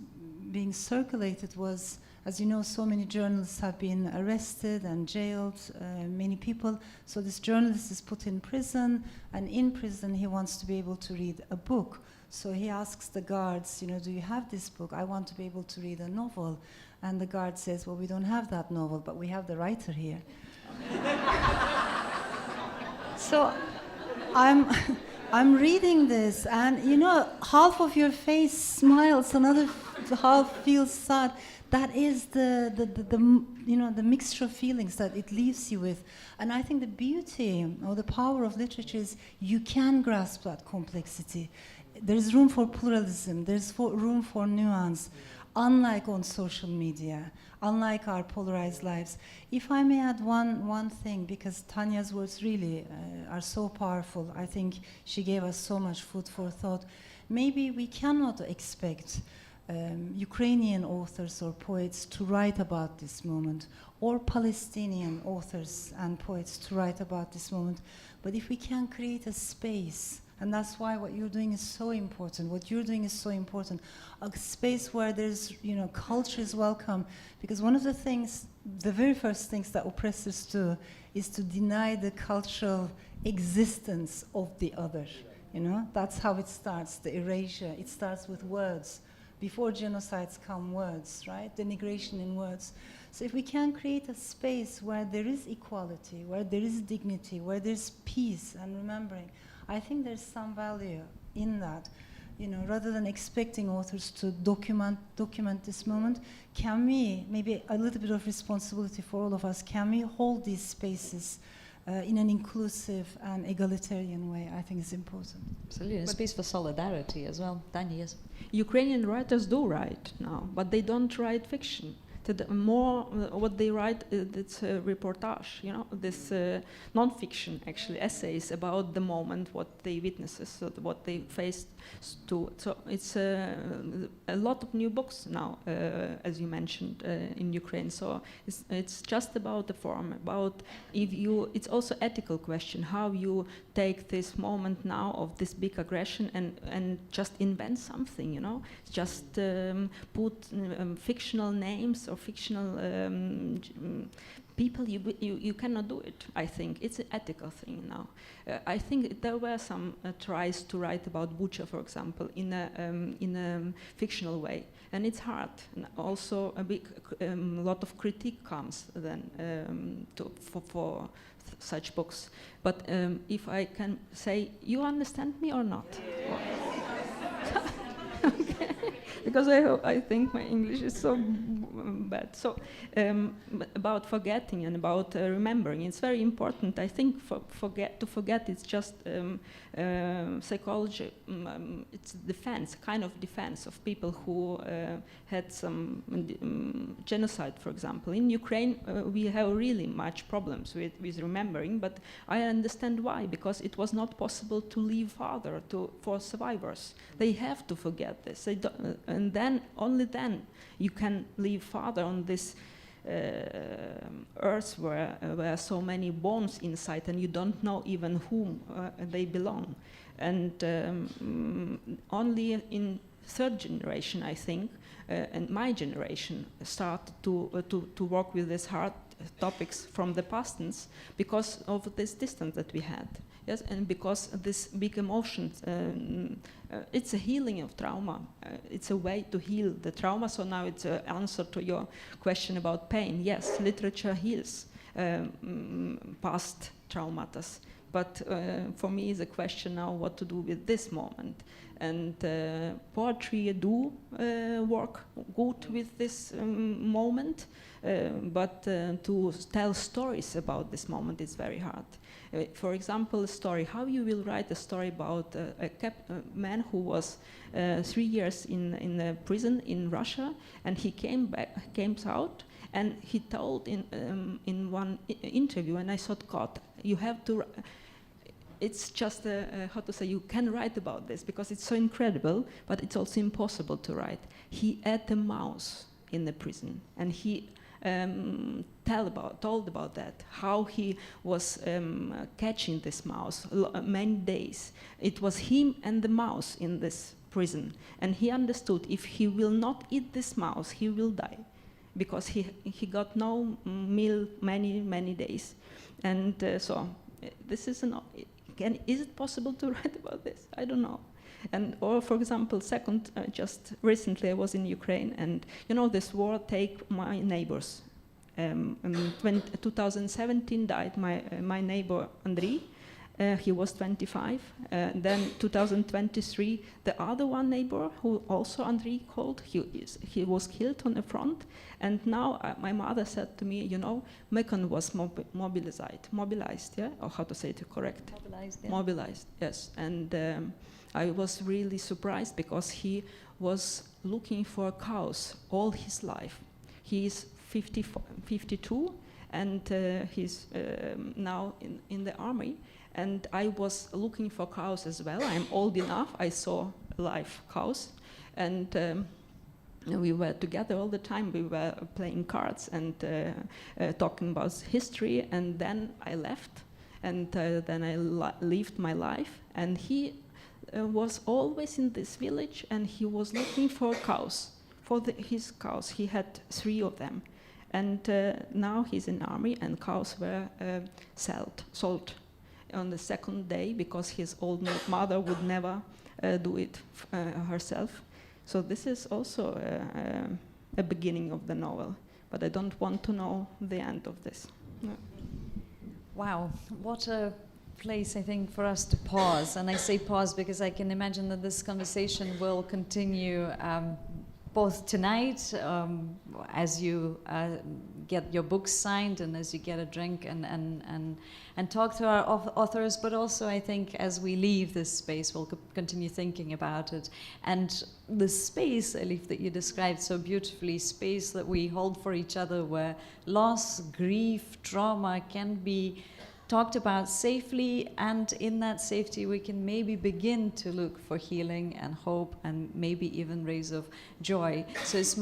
being circulated was, as you know, so many journalists have been arrested and jailed, many people. So this journalist is put in prison, and in prison he wants to be able to read a book. So he asks the guards, you know, do you have this book? I want to be able to read a novel. And the guard says, well, we don't have that novel, but we have the writer here. So I'm reading this, and you know, half of your face smiles, another half feels sad. That is the mixture of feelings that it leaves you with. And I think the beauty or the power of literature is you can grasp that complexity. There's room for pluralism, there's room for nuance, unlike on social media, unlike our polarized lives. If I may add one thing, because Tanya's words really are so powerful, I think she gave us so much food for thought. Maybe we cannot expect Ukrainian authors or poets to write about this moment, or Palestinian authors and poets to write about this moment. But if we can create a space, and that's why what you're doing is so important, what you're doing is so important, a space where there's, you know, culture is welcome. Because one of the things, the very first things that oppressors do is to deny the cultural existence of the other. You know, that's how it starts, the erasure. It starts with words. Before genocides come words, right? Denigration in words. So if we can create a space where there is equality, where there is dignity, where there's peace and remembering, I think there's some value in that. You know, rather than expecting authors to document this moment, can we, maybe a little bit of responsibility for all of us, can we hold these spaces in an inclusive and egalitarian way? I think it's important. Absolutely, a space for solidarity as well. Tanja, yes. Ukrainian writers do write now, but they don't write fiction. More what they write, it's a reportage, you know, this non-fiction, actually, essays about the moment, what they witnessed, so what they faced to. So it's a lot of new books now, as you mentioned, in Ukraine. So it's just about the form, about it's also ethical question, how you take this moment now of this big aggression and just invent something, you know, just put fictional names or fictional people. You cannot do it. I think it's an ethical thing now. I think there were some tries to write about Bucha, for example, in a fictional way, and it's hard. And also a big lot of critique comes then for such books. But if I can say, you understand me or not? Okay. Because I think my English is so bad. So about forgetting and about remembering, it's very important. I think to forget it's just psychology. It's defense, kind of defense of people who had some genocide, for example. In Ukraine, we have really much problems with remembering, but I understand why, because it was not possible to leave further for survivors. They have to forget this. And then, only then, you can live further on this earth where so many bones inside, and you don't know even whom they belong. And only in third generation, I think, and my generation started to work with these hard topics from the past tense because of this distance that we had. Yes, and because this big emotions, it's a healing of trauma. It's a way to heal the trauma. So now it's an answer to your question about pain. Yes, literature heals past traumatas. But for me, it's a question now what to do with this moment. And poetry do work good with this moment, but to tell stories about this moment is very hard. For example, a story, how you will write a story about a man who was 3 years in a prison in Russia, and he came out, and he told in one interview, and I thought, God, you have to, it's just, how to say, you can write about this because it's so incredible, but it's also impossible to write. He ate a mouse in the prison, and he told about that, how he was catching this mouse many days. It was him and the mouse in this prison, and he understood if he will not eat this mouse, he will die, because he got no meal many days. And so this is is it possible to write about this? I don't know. And or for example, second, just recently I was in Ukraine, and you know this war take my neighbors. In 2017 died my neighbor Andriy. He was 25. Then 2023, the other one neighbor who also Andriy called, he was killed on the front. And now my mother said to me, you know, Mekon was mobilized, yeah, or how to say it correct? Mobilized, yeah. Mobilized, yes. And I was really surprised because he was looking for cows all his life. He is 52, and he's now in the army. And I was looking for cows as well. I'm old enough. I saw live cows, and we were together all the time. We were playing cards and talking about history. And then I left, and then I lived my life. And he was always in this village, and he was looking for cows, for his cows. He had 3 of them, and now he's in army, and cows were sold on the second day because his old mother would never do it herself. So this is also a beginning of the novel, but I don't want to know the end of this. No. Wow, what a place, I think, for us to pause. And I say pause because I can imagine that this conversation will continue both tonight as you get your books signed and as you get a drink and talk to our authors, but also I think as we leave this space we'll continue thinking about it. And the space, Elif, that you described so beautifully, space that we hold for each other where loss, grief, trauma can be talked about safely, and in that safety we can maybe begin to look for healing and hope and maybe even rays of joy. So it's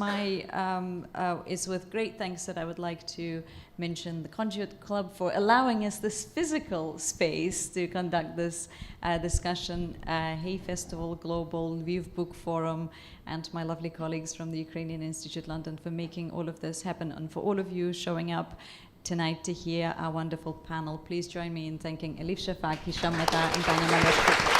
it's with great thanks that I would like to mention the Conduit Club for allowing us this physical space to conduct this discussion, Hay Festival Global, Lviv BookForum, and my lovely colleagues from the Ukrainian Institute London for making all of this happen, and for all of you showing up tonight to hear our wonderful panel. Please join me in thanking Elif Shafak, Hisham Matar, and Tanja Maljartschuk.